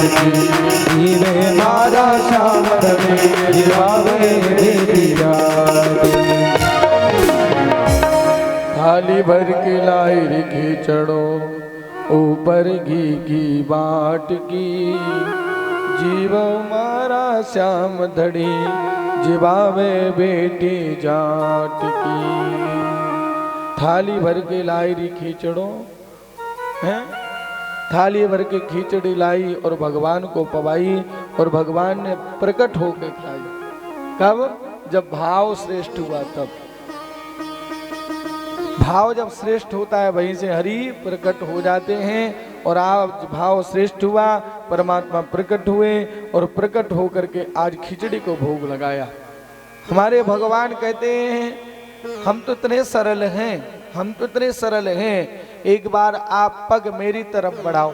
की, जीवे मारा श्याम धनी जिवावे बेटी जाती। थाली भर के लाई रे खिचड़ो, ऊपर घी की बाट की, जीव मारा श्याम धनी जिवावे बेटी जाट की। थाली भर के लाई री खिचड़ो हैं, थाली भर के खिचड़ी लाई और भगवान को पवाई और भगवान ने प्रकट होकर खाई। कब? जब भाव श्रेष्ठ हुआ तब। भाव जब श्रेष्ठ होता है वहीं से हरि प्रकट हो जाते हैं। और आज भाव श्रेष्ठ हुआ, परमात्मा प्रकट हुए और प्रकट होकर के आज खिचड़ी को भोग लगाया। हमारे भगवान कहते हैं हम तो इतने सरल हैं, हम तो इतने सरल हैं, एक बार आप पग मेरी तरफ बढ़ाओ।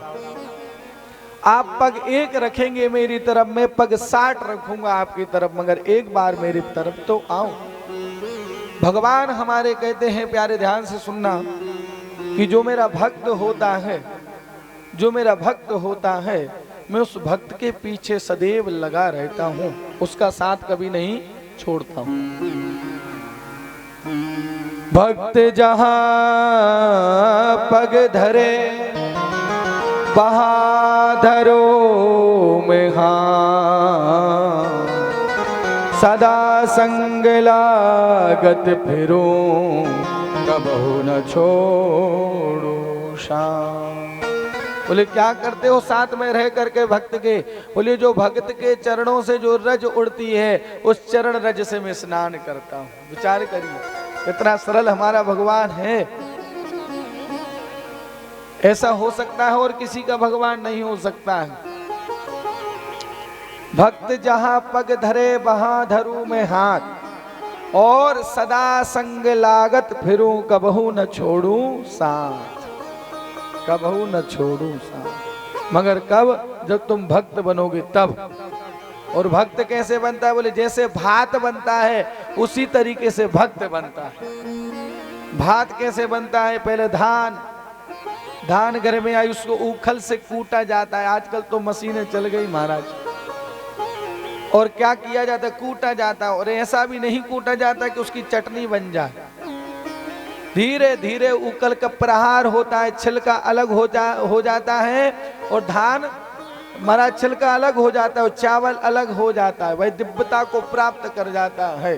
आप पग एक रखेंगे मेरी तरफ, मैं पग 60 रखूंगा आपकी तरफ, मगर एक बार मेरी तरफ तो आओ। भगवान हमारे कहते हैं, प्यारे ध्यान से सुनना, कि जो मेरा भक्त होता है, जो मेरा भक्त होता है, मैं उस भक्त के पीछे सदैव लगा रहता हूं, उसका साथ कभी नहीं छोड़ता हूं। भक्त जहां पग धरे बहादरो में हाँ, सदा संग लागत फिरूं, कबहू न छोड़ू शाम। बोले क्या करते हो साथ में रह करके भक्त के? बोले जो भक्त के चरणों से जो रज उड़ती है, उस चरण रज से मैं स्नान करता हूँ। विचार करिए कितना सरल हमारा भगवान है। ऐसा हो सकता है और किसी का भगवान नहीं हो सकता है। भक्त जहां पग धरे वहां धरूं मैं हाथ, और सदा संग लागत फिरूं, कबहू न छोड़ूं साथ, कबहू न छोड़ूं साथ। मगर कब? जब तुम भक्त बनोगे तब। और भक्त कैसे बनता है? बोले जैसे भात बनता है उसी तरीके से भक्त बनता है। भात कैसे बनता है? पहले धान घर में आई, उसको उखल से कूटा जाता है। आजकल तो मशीनें चल गई महाराज, और क्या किया जाता है? कूटा जाता है। और ऐसा भी नहीं कूटा जाता कि उसकी चटनी बन जाए, धीरे धीरे उकल का प्रहार होता है, छिलका अलग हो जाता है, और धान हमारा छिलका अलग हो जाता है, और चावल अलग हो जाता है, वह दिव्यता को प्राप्त कर जाता है।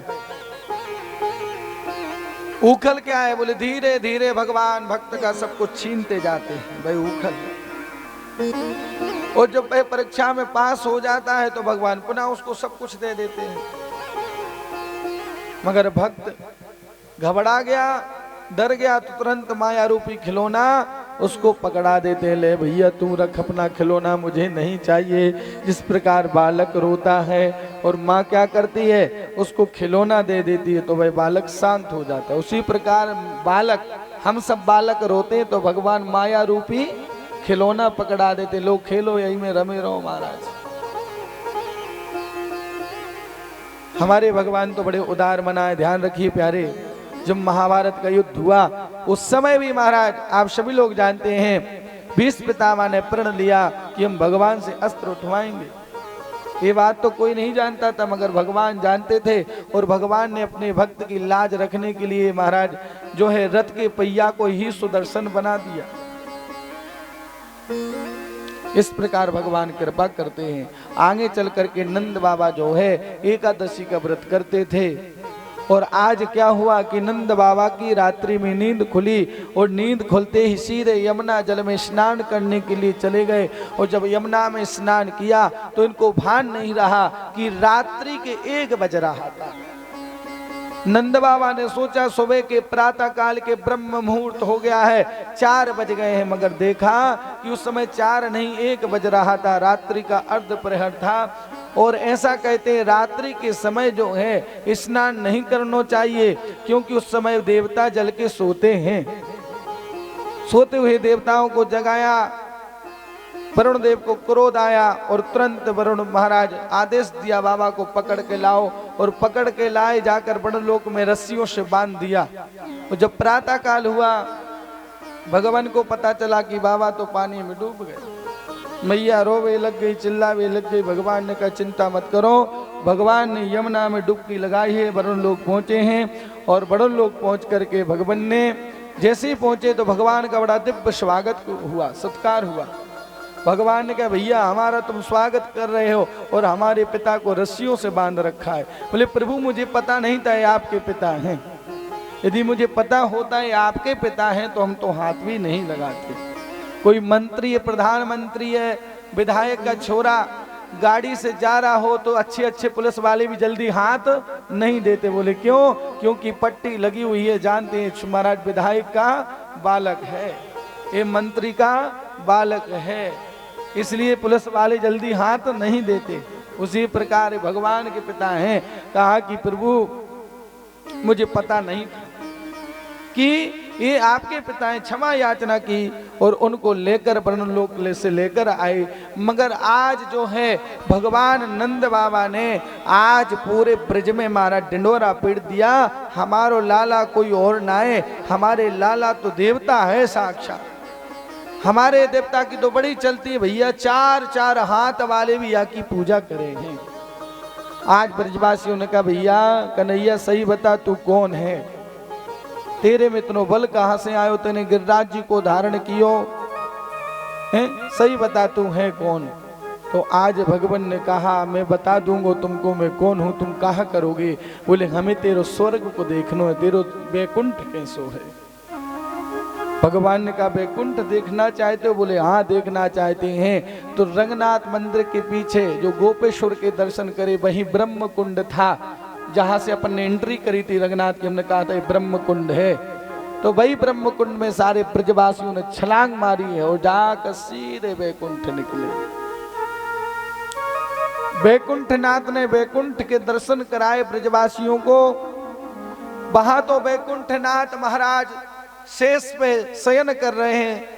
उखल क्या है? बोले धीरे धीरे भगवान भक्त का सब कुछ छीनते जाते हैं, भाई उखल। और जब परीक्षा में पास हो जाता है तो भगवान पुनः उसको सब कुछ दे देते हैं। मगर भक्त घबरा गया, डर गया, तो तुरंत माया रूपी खिलौना उसको पकड़ा देते हैं। ले भैया तू रख अपना खिलौना, मुझे नहीं चाहिए। जिस प्रकार बालक रोता है और माँ क्या करती है? उसको खिलौना दे देती है, तो वह बालक शांत हो जाता है। उसी प्रकार बालक, हम सब बालक रोते हैं तो भगवान माया रूपी खिलौना पकड़ा देते, लोग खेलो यही में रमे रहो महाराज। हमारे भगवान तो बड़े उदार मनाए। ध्यान रखिए प्यारे, जब महाभारत का युद्ध हुआ उस समय भी महाराज आप सभी लोग जानते हैं, भीष्म पितामह ने प्रण लिया कि हम भगवान से अस्त्र उठवाएंगे। ये बात तो कोई नहीं जानता था, मगर भगवान जानते थे। और भगवान ने अपने भक्त की लाज रखने के लिए महाराज जो है रथ के पहिया को ही सुदर्शन बना दिया। इस प्रकार भगवान कृपा करते हैं। आगे चल करके नंद बाबा जो है एकादशी का व्रत करते थे। और आज क्या हुआ कि नंद बाबा की रात्रि में नींद खुली, और नींद खुलते ही सीधे यमुना जल में स्नान करने के लिए चले गए। और जब यमुना में स्नान किया तो इनको भान नहीं रहा कि रात्रि के 1 बज रहा था। नंद बाबा ने सोचा सुबह के प्रातः काल के ब्रह्म मुहूर्त हो गया है, 4 बज गए हैं, मगर देखा कि उस समय 4 नहीं 1 बज रहा था, रात्रि का अर्ध प्रहर था। और ऐसा कहते हैं रात्रि के समय जो है स्नान नहीं करना चाहिए, क्योंकि उस समय देवता जल के सोते हैं। सोते हुए देवताओं को जगाया, वरुण देव को क्रोध आया और तुरंत वरुण महाराज आदेश दिया बाबा को पकड़ के लाओ, और पकड़ के लाए जाकर ब्रह्मलोक में रस्सियों से बांध दिया। और जब प्रातः काल हुआ भगवान को पता चला कि बाबा तो पानी में डूब गए। मैया रोवे लग गई, चिल्लावे लग गई। भगवान ने कहा चिंता मत करो। भगवान ने यमुना में डुबकी लगाई है, बड़ों लोग पहुंचे हैं और बड़ों लोग पहुंच करके भगवान ने जैसे ही पहुंचे तो भगवान का बड़ा दिव्य स्वागत हुआ, सत्कार हुआ। भगवान ने कहा भैया हमारा तुम स्वागत कर रहे हो और हमारे पिता को रस्सियों से बांध रखा है। बोले प्रभु मुझे पता नहीं था ये आपके पिता हैं, यदि मुझे पता होता है आपके पिता हैं तो हम तो हाथ भी नहीं लगाते। कोई मंत्री है, प्रधानमंत्री है, विधायक का छोरा गाड़ी से जा रहा हो तो अच्छे अच्छे पुलिस वाले भी जल्दी हाथ नहीं देते। बोले क्यों? क्योंकि पट्टी लगी हुई है, जानते हैं महाराज विधायक का बालक है, ये मंत्री का बालक है, इसलिए पुलिस वाले जल्दी हाथ नहीं देते। उसी प्रकार भगवान के पिता हैं। कहा कि प्रभु मुझे पता नहीं था कि ये आपके पिता हैं, क्षमा याचना की और उनको लेकर ब्रह्मलोक से लेकर आए। मगर आज जो है भगवान नंद बाबा ने आज पूरे ब्रज में हमारा डिंडोरा पीट दिया। हमारो लाला कोई और ना है, हमारे लाला तो देवता है साक्षात। हमारे देवता की तो बड़ी चलती है भैया, 4 हाथ वाले भी यहाँ की पूजा करेंगे। आज ब्रजवासियों ने कहा भैया कन्हैया सही बता तू कौन है, तेरे में इतनो बल कहां से आयो, तेने गिरिराज जी को धारण कियो है, सही बता तू है कौन। तो आज भगवान ने कहा मैं बता दूंगा तुमको मैं कौन हूं, तुम कहा करोगे। बोले हमें तेरो स्वर्ग को देखना है, तेरो बैकुंठ कैसो है। भगवान ने कहा बैकुंठ देखना चाहते हो? बोले हाँ देखना चाहते हैं। तो रंगनाथ मंदिर के पीछे जो गोपेश्वर के दर्शन करे वही ब्रह्म कुंड था, जहां से अपन ने एंट्री करी थी रंगनाथ की। हमने कहा था ब्रह्म कुंड है, तो वही ब्रह्म कुंड में सारे ब्रजवासियों ने छलांग मारी है और जाकर सीधे बैकुंठ निकले। बैकुंठनाथ ने बैकुंठ के दर्शन कराए ब्रजवासियों को। वहां तो बैकुंठनाथ महाराज शेष पे शयन कर रहे हैं,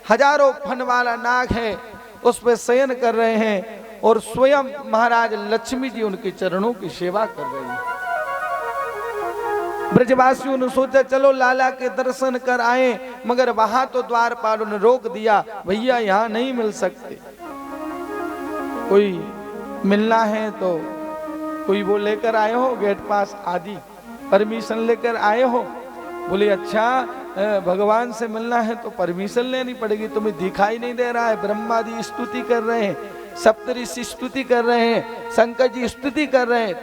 हजारों फन वाला नाग है उस पे शयन कर रहे हैं और स्वयं महाराज लक्ष्मी जी उनके चरणों की सेवा कर रही हैं। ब्रजवासियों ने सोचा चलो लाला के दर्शन कर आए, मगर वहां तो द्वारपालों ने रोक दिया, भैया यहाँ नहीं मिल सकते, कोई मिलना है तो कोई वो लेकर आए हो गेट पास आदि परमिशन लेकर आए हो। बोले अच्छा भगवान से मिलना है तो परमिशन लेनी पड़ेगी, तुम्हें दिखाई नहीं दे रहा है? ब्रह्मा जी स्तुति कर रहे हैं, सप्तऋषि स्तुति कर रहे हैं, शंकर जी स्तुति कर रहे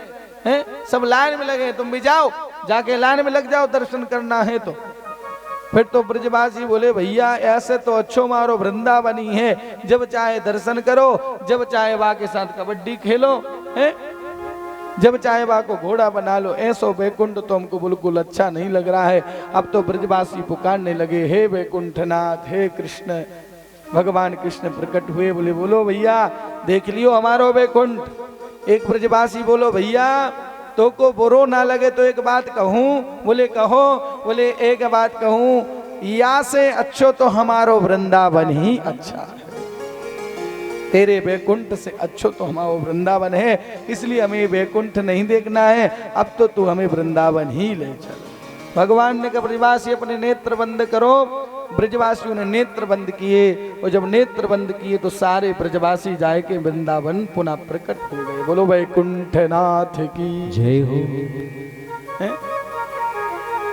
हैं, सब लाइन में लगे, तुम भी जाओ, जाके लाइन में लग जाओ दर्शन करना है तो। फिर तो ब्रजवासी बोले भैया ऐसे तो अच्छो मारो वृंदावनी है, जब चाहे दर्शन करो, जब चाहे वहां के साथ कबड्डी खेलो है, जब चाहे वहां को घोड़ा बना लो, ऐसो बैकुंठ तो हमको बिल्कुल अच्छा नहीं लग रहा है। अब तो ब्रजवासी पुकारने लगे हे बैकुंठनाथ हे कृष्ण। भगवान कृष्ण प्रकट हुए, बोले बोलो भैया देख लियो हमारो बैकुंठ। एक ब्रजवासी बोलो भैया तो को बुरो ना लगे तो एक बात कहूं? बोले कहो। बोले एक बात कहूं, या से अच्छो तो हमारो वृंदावन ही अच्छा है, तेरे बैकुंठ से अच्छो तो हमारा वृंदावन है, इसलिए हमें बैकुंठ नहीं देखना है, अब तो तू हमें वृंदावन ही ले चल। भगवान ने कहा ब्रजवासी अपने नेत्र बंद करो। ब्रजवासियों ने नेत्र बंद किए और जब नेत्र बंद किए तो सारे ब्रजवासी जाए के वृंदावन पुनः प्रकट हो गए। बोलो वैकुंठनाथ की जय हो।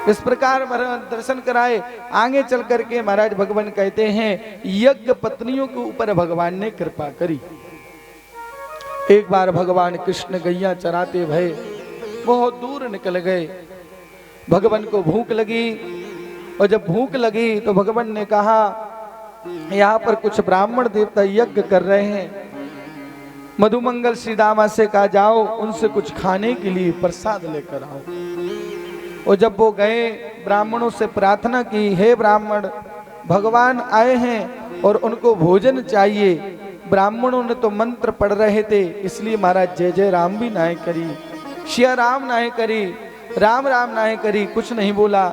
इस प्रकार दर्शन कराए। आगे चल करके महाराज भगवान कहते हैं यज्ञ पत्नियों के ऊपर भगवान ने कृपा करी। एक बार भगवान कृष्ण गैया चराते भय बहुत दूर निकल गए। भगवान को भूख लगी और जब भूख लगी तो भगवान ने कहा यहाँ पर कुछ ब्राह्मण देवता यज्ञ कर रहे हैं, मधुमंगल श्री दामा से कहा जाओ उनसे कुछ खाने के लिए प्रसाद लेकर आओ। और जब वो गए ब्राह्मणों से प्रार्थना की हे ब्राह्मण भगवान आए हैं और उनको भोजन चाहिए। ब्राह्मणों ने तो मंत्र पढ़ रहे थे, इसलिए महाराज जय जय राम भी नाहे करी, श्या राम नाहे करी, राम राम नाहे करी, कुछ नहीं बोला।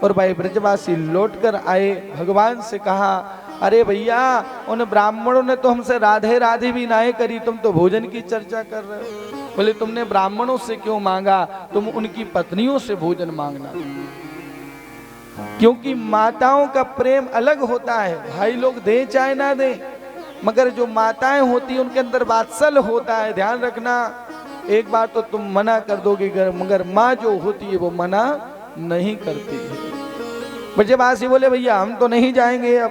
और भाई ब्रजवासी लौट कर आए, भगवान से कहा अरे भैया उन ब्राह्मणों ने तो हमसे राधे राधे भी नाहे करी, तुम तो भोजन की चर्चा कर रहे हो। बोले तुमने ब्राह्मणों से क्यों मांगा, तुम उनकी पत्नियों से भोजन मांगना, क्योंकि माताओं का प्रेम अलग होता है। भाई लोग दे चाहे ना दे, मगर जो माताएं होती हैं उनके अंदर वात्सल होता है, ध्यान रखना। एक बार तो तुम मना कर दोगे मगर माँ जो होती है वो मना नहीं करती है। ब्रजवासी बोले भैया हम तो नहीं जाएंगे अब।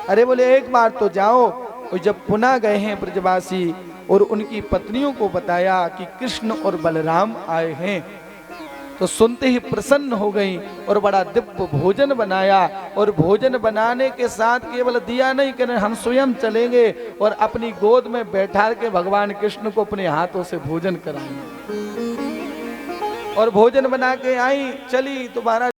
अरे बोले एक बार तो जाओ। और जब पुनः गए हैं ब्रजवासी और उनकी पत्नियों को बताया कि कृष्ण और बलराम आए हैं, तो सुनते ही प्रसन्न हो गई और बड़ा दिव्य भोजन बनाया। और भोजन बनाने के साथ केवल दिया नहीं कि हम स्वयं चलेंगे और अपनी गोद में बैठा के भगवान कृष्ण को अपने हाथों से भोजन कराएंगे। और भोजन बना के आई चली तो महाराज